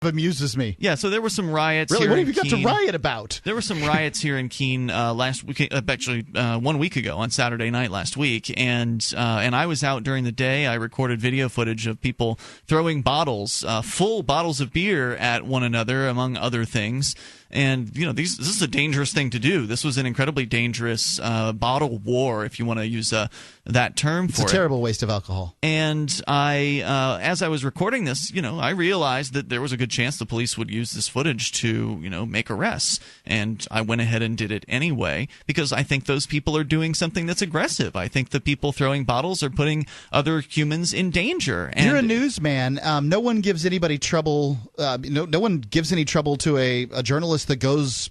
amuses me. Yeah, so there were some riots. Really, here what in have you got Keene. to riot about? There were some riots here in Keene last week, actually 1 week ago on Saturday night last week, and I was out during the day. I recorded video footage of people throwing bottles, full bottles of beer at one another, among other things. And, this is a dangerous thing to do. This was an incredibly dangerous bottle war, if you want to use that term for it. It's a terrible waste of alcohol. And as I was recording this, I realized that there was a good chance the police would use this footage to, make arrests. And I went ahead and did it anyway because I think those people are doing something that's aggressive. I think the people throwing bottles are putting other humans in danger. And you're a newsman. No one gives anybody trouble. No one gives any trouble to a journalist that goes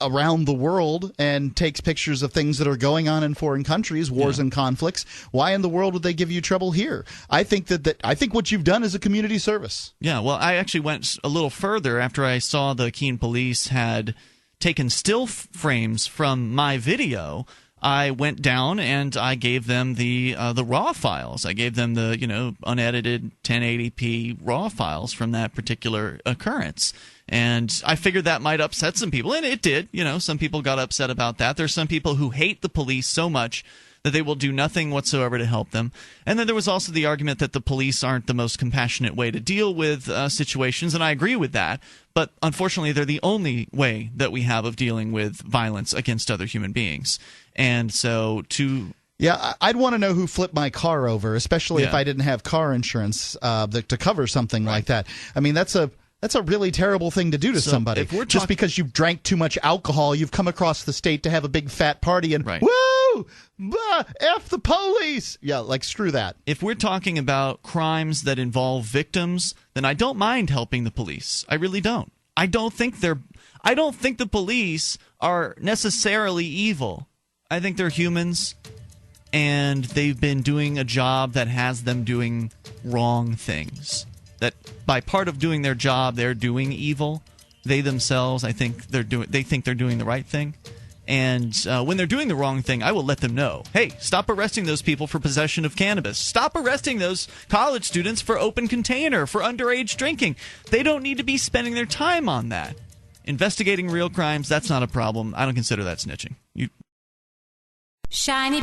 around the world and takes pictures of things that are going on in foreign countries, wars and conflicts. Why in the world would they give you trouble here? I think I think what you've done is a community service. Yeah, well, I actually went a little further after I saw the Keene police had taken still frames from my video. I went down and I gave them the raw files. I gave them the unedited 1080p raw files from that particular occurrence. And I figured that might upset some people, and it did. Some people got upset about that. There's some people who hate the police so much that they will do nothing whatsoever to help them. And then there was also the argument that the police aren't the most compassionate way to deal with situations, and I agree with that. But unfortunately, they're the only way that we have of dealing with violence against other human beings. And so Yeah, I'd want to know who flipped my car over, especially if I didn't have car insurance to cover something like that. I mean, that's a really terrible thing to do to somebody. Just because you've drank too much alcohol, you've come across the state to have a big fat party and woo, F the police. Yeah, screw that. If we're talking about crimes that involve victims, then I don't mind helping the police. I really don't. I don't think the police are necessarily evil. I think they're humans, and they've been doing a job that has them doing wrong things. That by part of doing their job, they're doing evil. They themselves, I think they think they're doing the right thing. And when they're doing the wrong thing, I will let them know. Hey, stop arresting those people for possession of cannabis. Stop arresting those college students for open container, for underage drinking. They don't need to be spending their time on that. Investigating real crimes, that's not a problem. I don't consider that snitching. Shiny